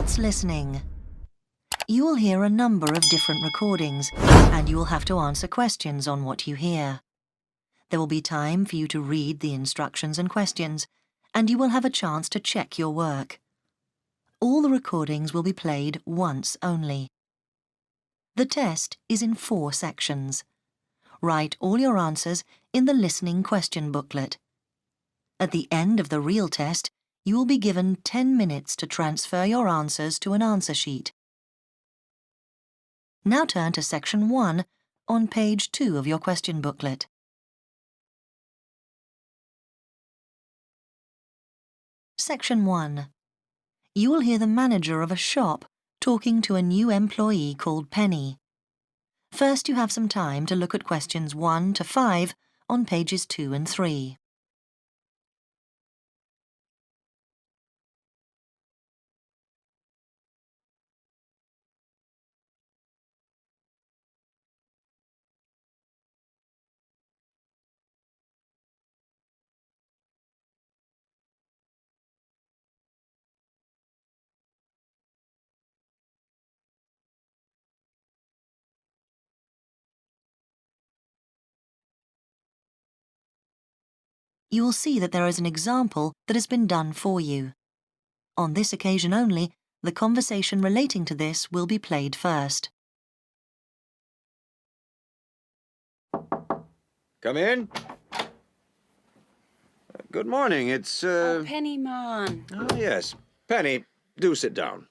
Ielts listening. You will hear a number of different recordings, and you will have to answer questions on what you hear. There will be time for you to read the instructions and questions, and you will have a chance to check your work. All the recordings will be played once only. The test is in 4 sections. Write all your answers in the listening question booklet. At the end of the real test, you will be given 10 minutes to transfer your answers to an answer sheet. Now turn to Section 1 on page 2 of your question booklet. Section 1. You will hear the manager of a shop talking to a new employee called Penny. First, you have some time to look at questions 1 to 5 on pages 2 and 3. You will see that there is an example that has been done for you. On this occasion only, the conversation relating to this will be played first. Come in. Good morning, it's, Oh, Penny, man. Oh, yes. Penny, do sit down.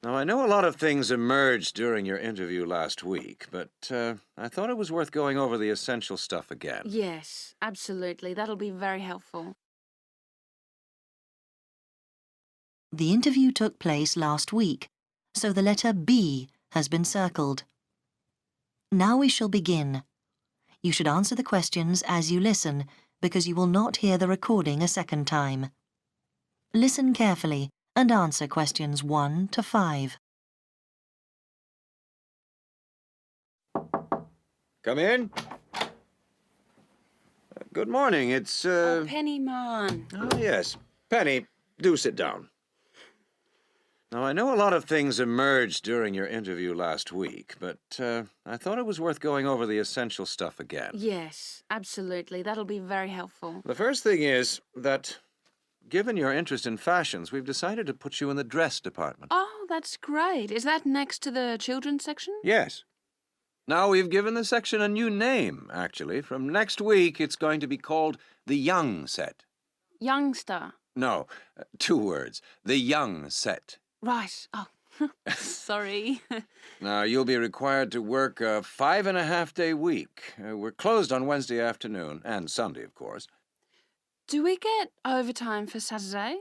Now, I know a lot of things emerged during your interview last week, but I thought it was worth going over the essential stuff again. Yes, absolutely. That'll be very helpful. The interview took place last week, so the letter B has been circled. Now we shall begin. You should answer the questions as you listen, because you will not hear the recording a second time. Listen carefully and answer questions 1 to 5. Come in. Good morning, it's, Oh, Penny, man. Oh, yes. Penny, do sit down. Now, I know a lot of things emerged during your interview last week, but I thought it was worth going over the essential stuff again. Yes, absolutely. That'll be very helpful. The first thing is that, given your interest in fashions, we've decided to put you in the dress department. Oh, that's great. Is that next to the children's section? Yes. Now, we've given the section a new name, actually. From next week, it's going to be called the Young Set. Youngster. No, 2 words. The Young Set. Right. Oh, sorry. Now, you'll be required to work a 5.5-day week. We're closed on Wednesday afternoon, and Sunday, of course. Do we get overtime for Saturday?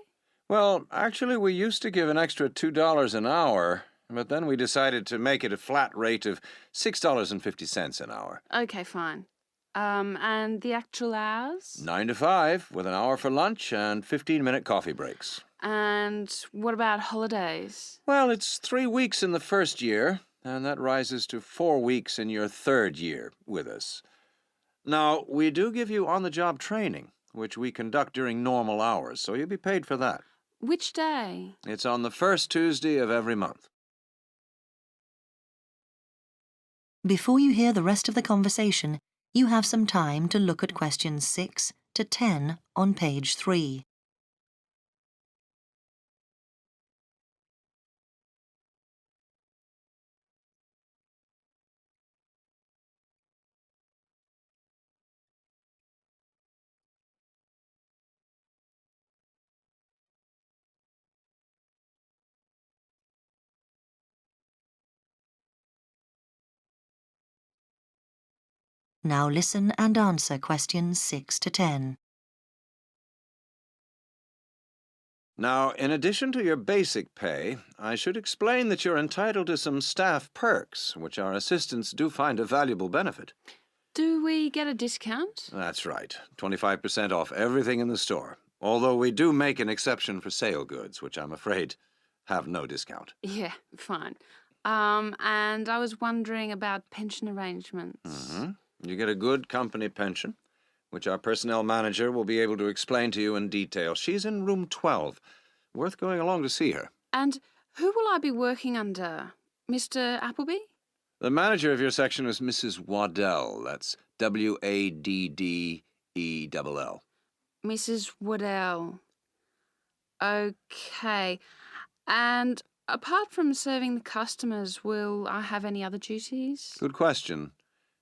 Well, actually, we used to give an extra $2 an hour, but then we decided to make it a flat rate of $6.50 an hour. Okay, fine. And the actual hours? 9 to 5, with an hour for lunch and 15-minute coffee breaks. And what about holidays? Well, it's 3 weeks in the first year, and that rises to 4 weeks in your 3rd year with us. Now, we do give you on-the-job training, which we conduct during normal hours, so you'll be paid for that. Which day? It's on the first Tuesday of every month. Before you hear the rest of the conversation, you have some time to look at questions 6 to 10 on page 3. Now listen and answer questions 6 to 10. Now, in addition to your basic pay, I should explain that you're entitled to some staff perks, which our assistants do find a valuable benefit. Do we get a discount? That's right, 25% off everything in the store. Although we do make an exception for sale goods, which I'm afraid have no discount. Yeah, fine. And I was wondering about pension arrangements. Mm-hmm. You get a good company pension, which our personnel manager will be able to explain to you in detail. She's in room 12. Worth going along to see her. And who will I be working under? Mr. Appleby? The manager of your section is Mrs. Waddell. That's Waddell. Mrs. Waddell. Okay. And apart from serving the customers, will I have any other duties? Good question.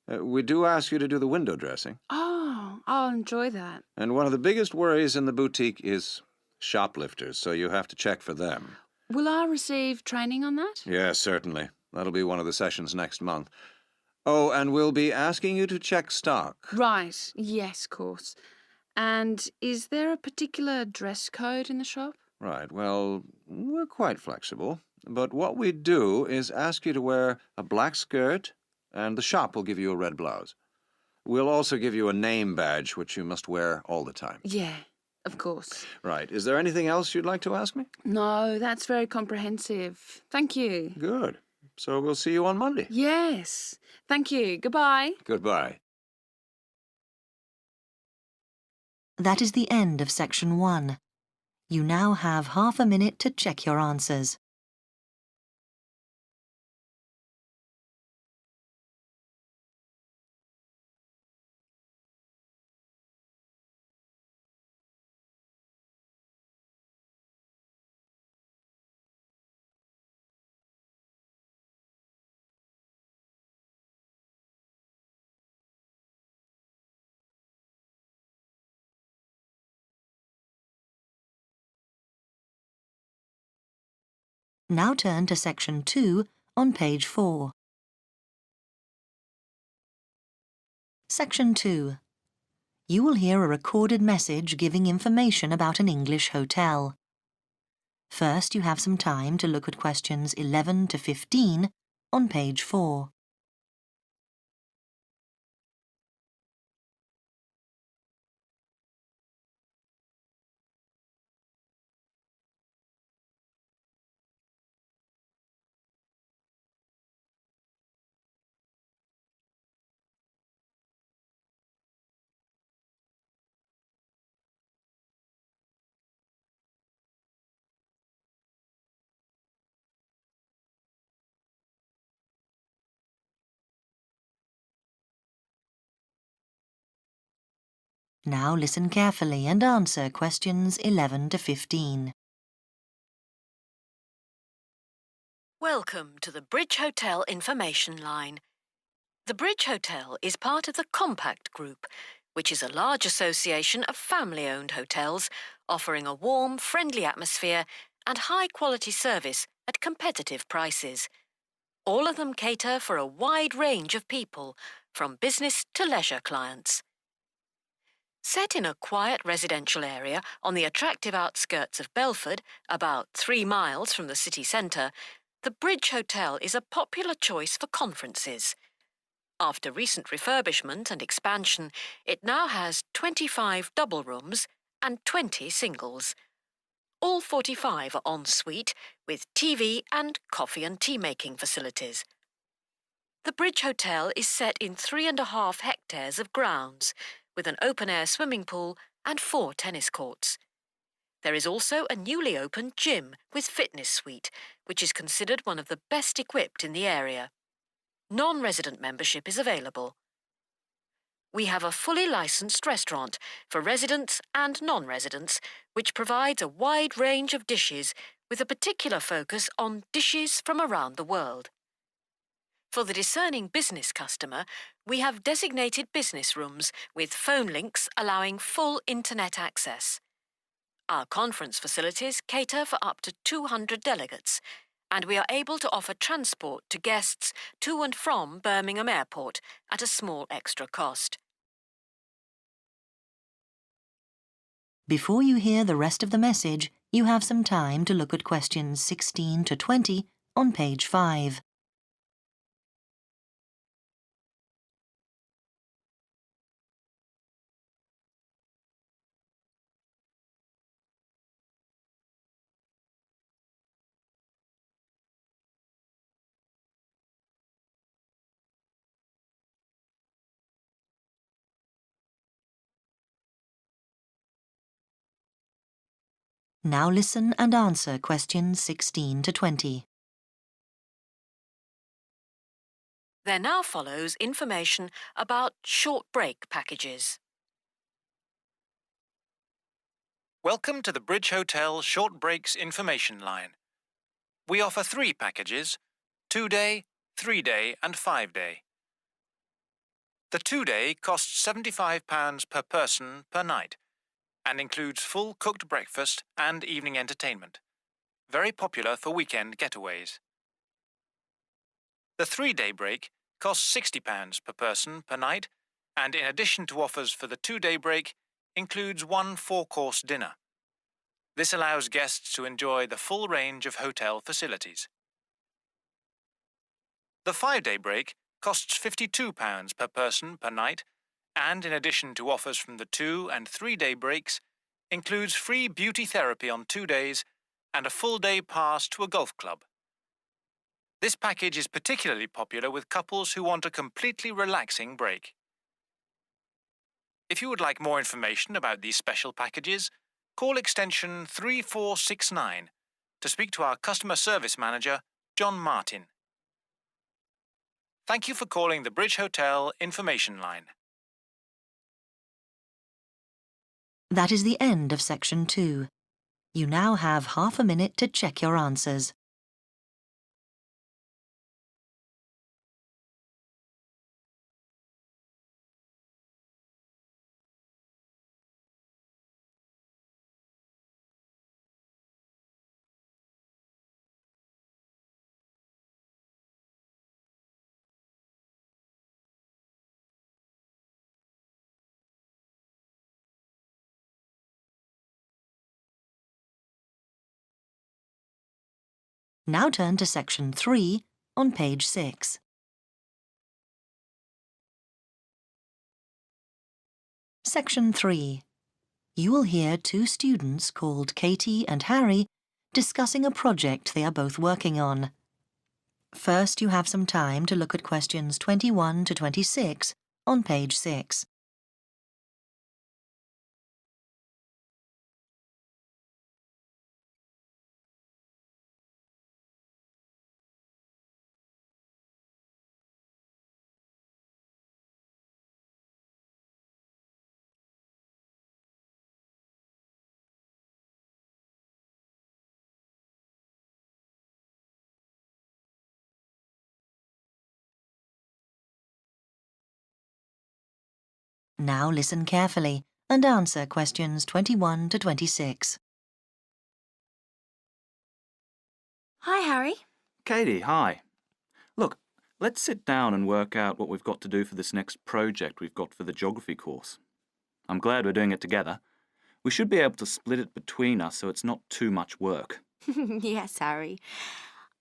We do ask you to do the window dressing. Oh, I'll enjoy that. And one of the biggest worries in the boutique is shoplifters, so you have to check for them. Will I receive training on that? Yes, certainly. That'll be one of the sessions next month. Oh, and we'll be asking you to check stock. Right. Yes, of course. And is there a particular dress code in the shop? Right, well, we're quite flexible. But what we do is ask you to wear a black skirt, and the shop will give you a red blouse. We'll also give you a name badge, which you must wear all the time. Yeah, of course. Right. Is there anything else you'd like to ask me? No, that's very comprehensive. Thank you. Good. So we'll see you on Monday. Yes. Thank you. Goodbye. Goodbye. That is the end of section 1. You now have half a minute to check your answers. Now turn to section 2 on page 4. Section 2. You will hear a recorded message giving information about an English hotel. First, you have some time to look at questions 11 to 15 on page 4. Now listen carefully and answer questions 11 to 15. Welcome to the Bridge Hotel Information Line. The Bridge Hotel is part of the Compact Group, which is a large association of family-owned hotels offering a warm, friendly atmosphere and high-quality service at competitive prices. All of them cater for a wide range of people, from business to leisure clients. Set in a quiet residential area on the attractive outskirts of Belford, about 3 miles from the city centre, the Bridge Hotel is a popular choice for conferences. After recent refurbishment and expansion, it now has 25 double rooms and 20 singles. All 45 are en suite with TV and coffee and tea making facilities. The Bridge Hotel is set in 3.5 hectares of grounds, with an open-air swimming pool and 4 tennis courts. There is also a newly opened gym with fitness suite, which is considered one of the best equipped in the area. Non-resident membership is available. We have a fully licensed restaurant for residents and non-residents, which provides a wide range of dishes with a particular focus on dishes from around the world. For the discerning business customer, we have designated business rooms with phone links allowing full internet access. Our conference facilities cater for up to 200 delegates, and we are able to offer transport to guests to and from Birmingham Airport at a small extra cost. Before you hear the rest of the message, you have some time to look at questions 16 to 20 on page 5. Now listen and answer questions 16 to 20. There now follows information about short break packages. Welcome to the Bridge Hotel Short Breaks Information Line. We offer 3 packages: 2-day, 3-day and 5-day. The 2-day costs £75 per person per night and includes full cooked breakfast and evening entertainment. Very popular for weekend getaways. The 3-day break costs £60 per person per night and, in addition to offers for the 2-day break, includes 1 4-course dinner. This allows guests to enjoy the full range of hotel facilities. The 5-day break costs £52 per person per night and, in addition to offers from the 2- and 3-day breaks, includes free beauty therapy on 2 days and a full-day pass to a golf club. This package is particularly popular with couples who want a completely relaxing break. If you would like more information about these special packages, call extension 3469 to speak to our customer service manager, John Martin. Thank you for calling the Bridge Hotel Information Line. That is the end of section 2. You now have half a minute to check your answers. Now turn to section 3 on page 6. Section 3. You will hear 2 students called Katie and Harry discussing a project they are both working on. First, you have some time to look at questions 21 to 26 on page 6. Now listen carefully and answer questions 21 to 26. Hi, Harry. Katie, hi. Look, let's sit down and work out what we've got to do for this next project we've got for the geography course. I'm glad we're doing it together. We should be able to split it between us so it's not too much work. Yes, Harry.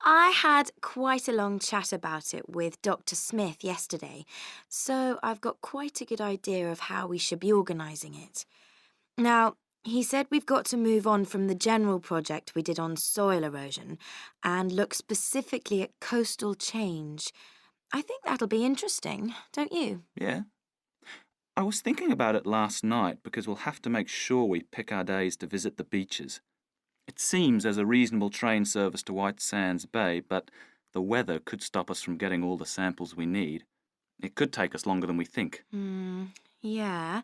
I had quite a long chat about it with Dr. Smith yesterday, so I've got quite a good idea of how we should be organising it. Now, he said we've got to move on from the general project we did on soil erosion and look specifically at coastal change. I think that'll be interesting, don't you? Yeah? I was thinking about it last night because we'll have to make sure we pick our days to visit the beaches. It seems there's a reasonable train service to White Sands Bay, but the weather could stop us from getting all the samples we need. It could take us longer than we think. Yeah,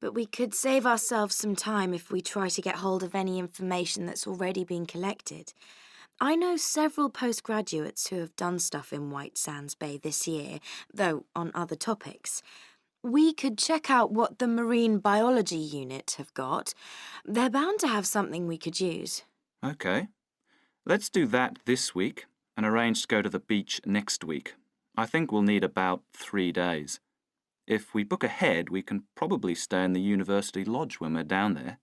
but we could save ourselves some time if we try to get hold of any information that's already been collected. I know several postgraduates who have done stuff in White Sands Bay this year, though on other topics. We could check out what the marine biology unit have got. They're bound to have something we could use. OK. Let's do that this week and arrange to go to the beach next week. I think we'll need about 3 days. If we book ahead, we can probably stay in the university lodge when we're down there.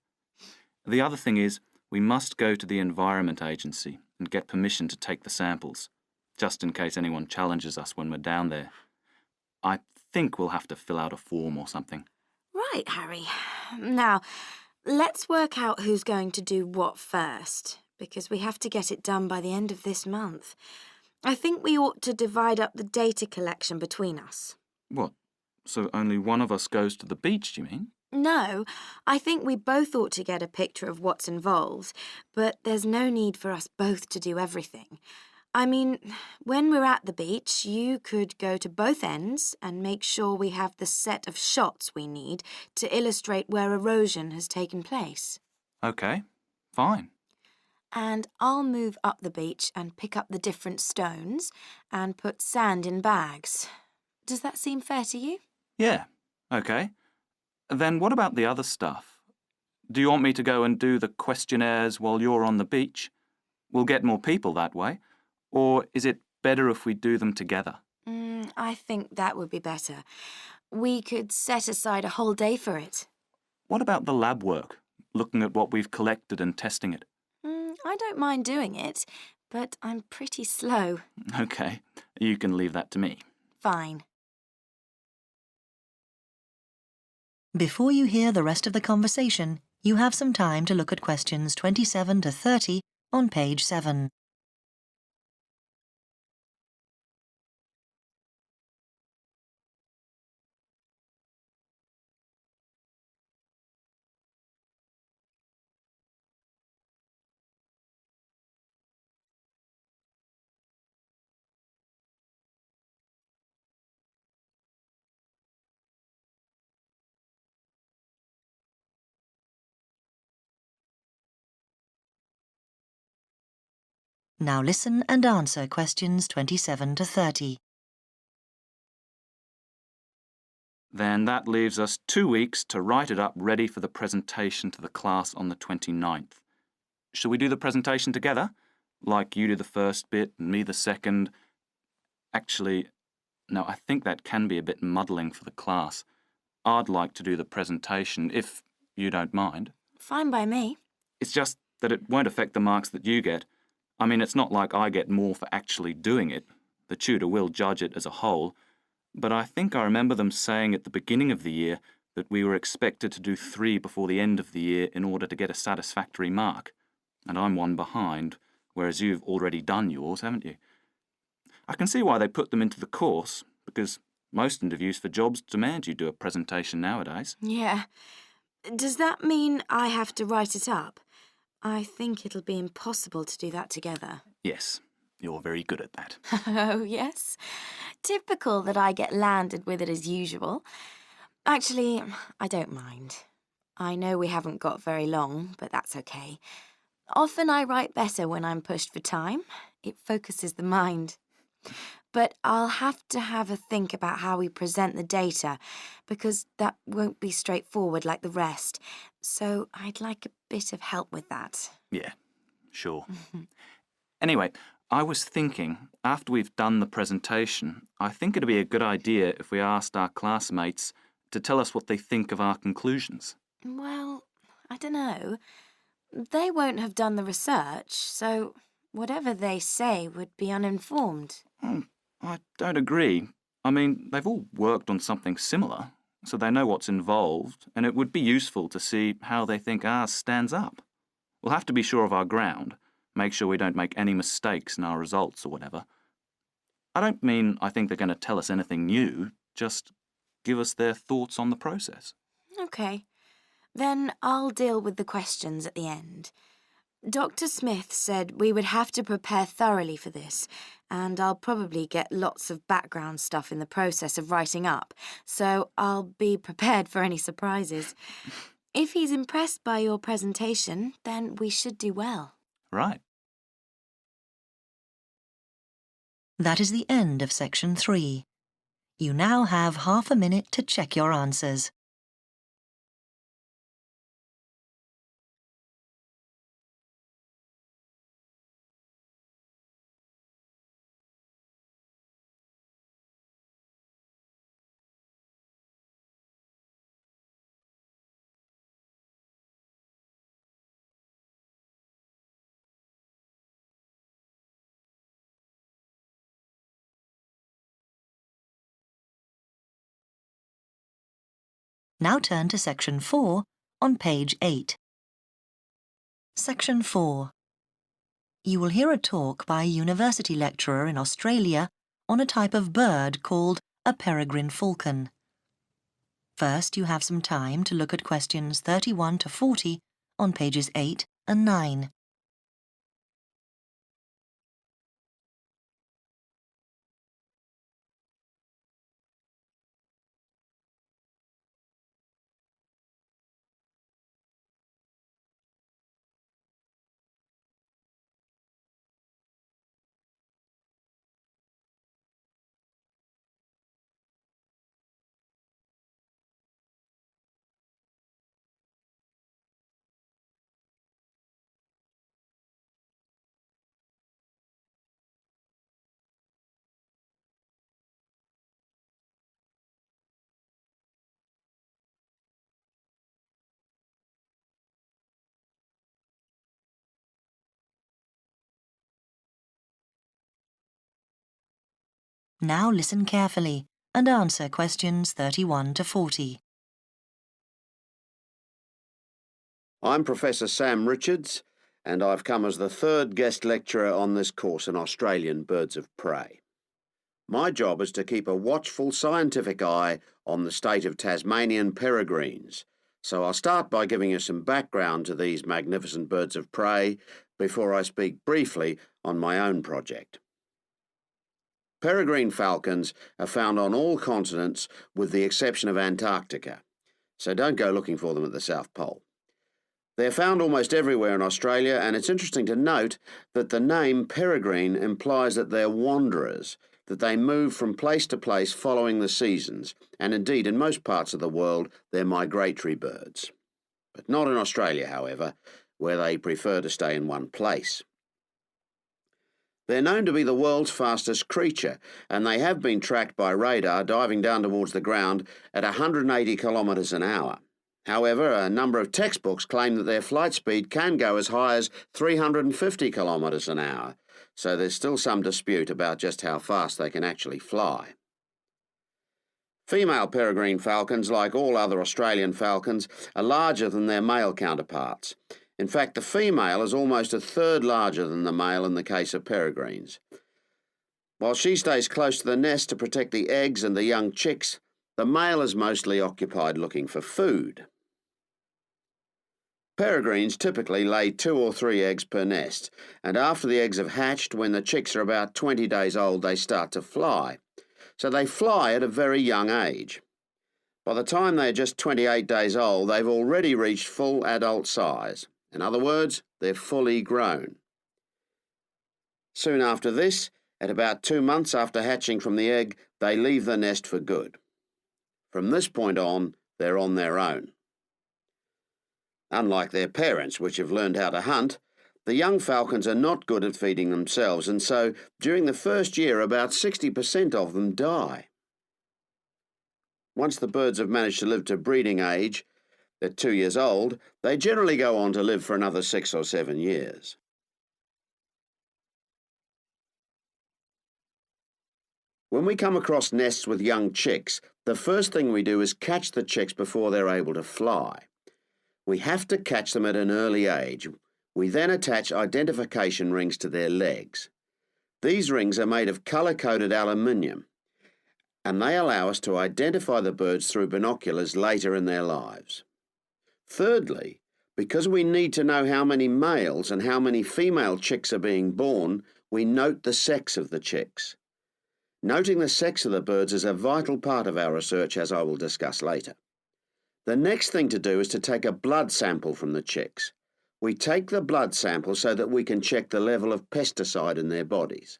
The other thing is, we must go to the Environment Agency and get permission to take the samples, just in case anyone challenges us when we're down there. I think we'll have to fill out a form or something. Right, Harry. Now, let's work out who's going to do what first, because we have to get it done by the end of this month. I think we ought to divide up the data collection between us. What? So only one of us goes to the beach, do you mean? No, I think we both ought to get a picture of what's involved, but there's no need for us both to do everything. I mean, when we're at the beach, you could go to both ends and make sure we have the set of shots we need to illustrate where erosion has taken place. OK, fine. And I'll move up the beach and pick up the different stones and put sand in bags. Does that seem fair to you? Yeah, OK. Then what about the other stuff? Do you want me to go and do the questionnaires while you're on the beach? We'll get more people that way. Or is it better if we do them together? I think that would be better. We could set aside a whole day for it. What about the lab work, looking at what we've collected and testing it? I don't mind doing it, but I'm pretty slow. OK, you can leave that to me. Fine. Before you hear the rest of the conversation, you have some time to look at questions 27 to 30 on page 7. Now listen and answer questions 27 to 30. Then that leaves us 2 weeks to write it up ready for the presentation to the class on the 29th. Shall we do the presentation together? Like you do the first bit and me the second? Actually, no, I think that can be a bit muddling for the class. I'd like to do the presentation, if you don't mind. Fine by me. It's just that it won't affect the marks that you get. I mean, it's not like I get more for actually doing it. The tutor will judge it as a whole. But I think I remember them saying at the beginning of the year that we were expected to do 3 before the end of the year in order to get a satisfactory mark. And I'm 1 behind, whereas you've already done yours, haven't you? I can see why they put them into the course, because most interviews for jobs demand you do a presentation nowadays. Yeah. Does that mean I have to write it up? I think it'll be impossible to do that together. Yes, you're very good at that. Oh, yes. Typical that I get landed with it as usual. Actually, I don't mind. I know we haven't got very long, but that's okay. Often I write better when I'm pushed for time. It focuses the mind. But I'll have to have a think about how we present the data, because that won't be straightforward like the rest. So I'd like a bit of help with that. Yeah, sure. Anyway, I was thinking, after we've done the presentation, I think it'd be a good idea if we asked our classmates to tell us what they think of our conclusions. Well, I don't know. They won't have done the research, so whatever they say would be uninformed. I don't agree. I mean, they've all worked on something similar, so they know what's involved, and it would be useful to see how they think ours stands up. We'll have to be sure of our ground, make sure we don't make any mistakes in our results or whatever. I don't mean I think they're going to tell us anything new, just give us their thoughts on the process. OK. Then I'll deal with the questions at the end. Dr. Smith said we would have to prepare thoroughly for this, and I'll probably get lots of background stuff in the process of writing up, so I'll be prepared for any surprises. If he's impressed by your presentation, then we should do well. Right. That is the end of section 3. You now have half a minute to check your answers. Now turn to section 4 on page 8. Section 4. You will hear a talk by a university lecturer in Australia on a type of bird called a peregrine falcon. First, you have some time to look at questions 31 to 40 on pages 8 and 9. Now listen carefully and answer questions 31 to 40. I'm Professor Sam Richards, and I've come as the third guest lecturer on this course in Australian birds of prey. My job is to keep a watchful scientific eye on the state of Tasmanian peregrines, so I'll start by giving you some background to these magnificent birds of prey before I speak briefly on my own project. Peregrine falcons are found on all continents with the exception of Antarctica, so don't go looking for them at the South Pole. They're found almost everywhere in Australia, and it's interesting to note that the name peregrine implies that they're wanderers, that they move from place to place following the seasons, and indeed in most parts of the world they're migratory birds. But not in Australia, however, where they prefer to stay in one place. They're known to be the world's fastest creature, and they have been tracked by radar diving down towards the ground at 180 kilometres an hour. However, a number of textbooks claim that their flight speed can go as high as 350 kilometres an hour, so there's still some dispute about just how fast they can actually fly. Female peregrine falcons, like all other Australian falcons, are larger than their male counterparts. In fact, the female is almost a third larger than the male in the case of peregrines. While she stays close to the nest to protect the eggs and the young chicks, the male is mostly occupied looking for food. Peregrines typically lay 2 or 3 eggs per nest, and after the eggs have hatched, when the chicks are about 20 days old, they start to fly. So they fly at a very young age. By the time they're just 28 days old, they've already reached full adult size. In other words, they're fully grown. Soon after this, at about 2 months after hatching from the egg, they leave the nest for good. From this point on, they're on their own. Unlike their parents, which have learned how to hunt, the young falcons are not good at feeding themselves, and so during the first year, about 60% of them die. Once the birds have managed to live to breeding age, at 2 years old, they generally go on to live for another 6 or 7 years. When we come across nests with young chicks, the first thing we do is catch the chicks before they're able to fly. We have to catch them at an early age. We then attach identification rings to their legs. These rings are made of colour-coded aluminium, and they allow us to identify the birds through binoculars later in their lives. Thirdly, because we need to know how many males and how many female chicks are being born, we note the sex of the chicks. Noting the sex of the birds is a vital part of our research, as I will discuss later. The next thing to do is to take a blood sample from the chicks. We take the blood sample so that we can check the level of pesticide in their bodies.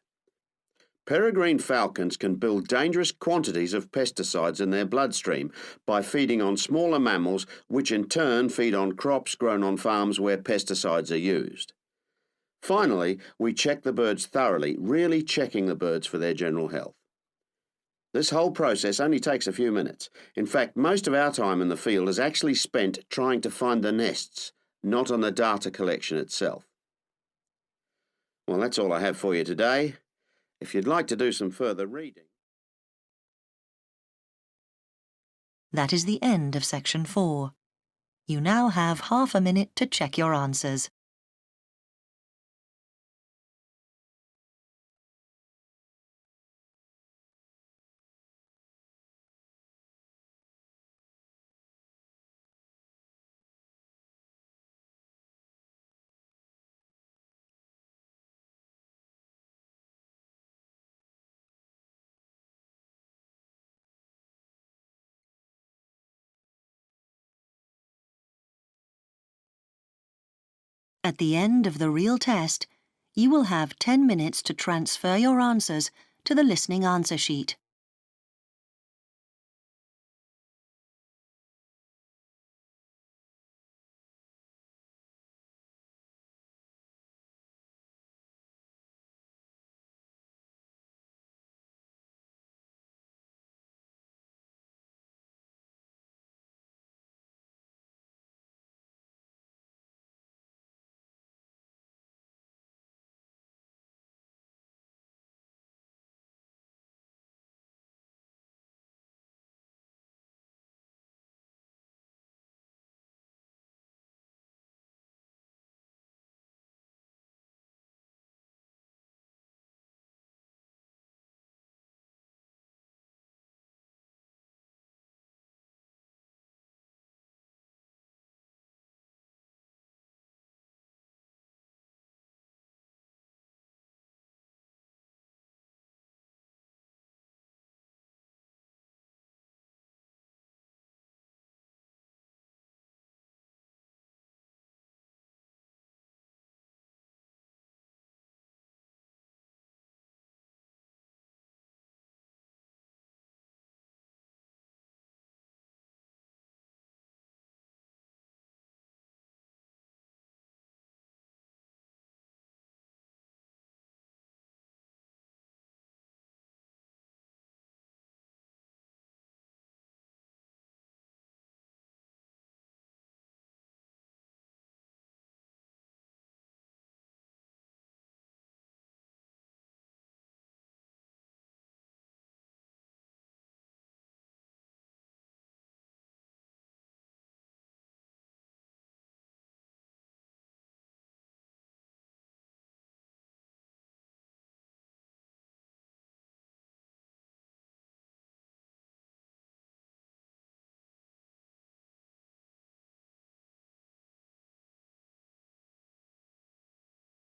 Peregrine falcons can build dangerous quantities of pesticides in their bloodstream by feeding on smaller mammals, which in turn feed on crops grown on farms where pesticides are used. Finally, we check the birds thoroughly, really checking the birds for their general health. This whole process only takes a few minutes. In fact, most of our time in the field is actually spent trying to find the nests, not on the data collection itself. Well, that's all I have for you today. If you'd like to do some further reading... That is the end of section 4. You now have half a minute to check your answers. At the end of the real test, you will have 10 minutes to transfer your answers to the listening answer sheet.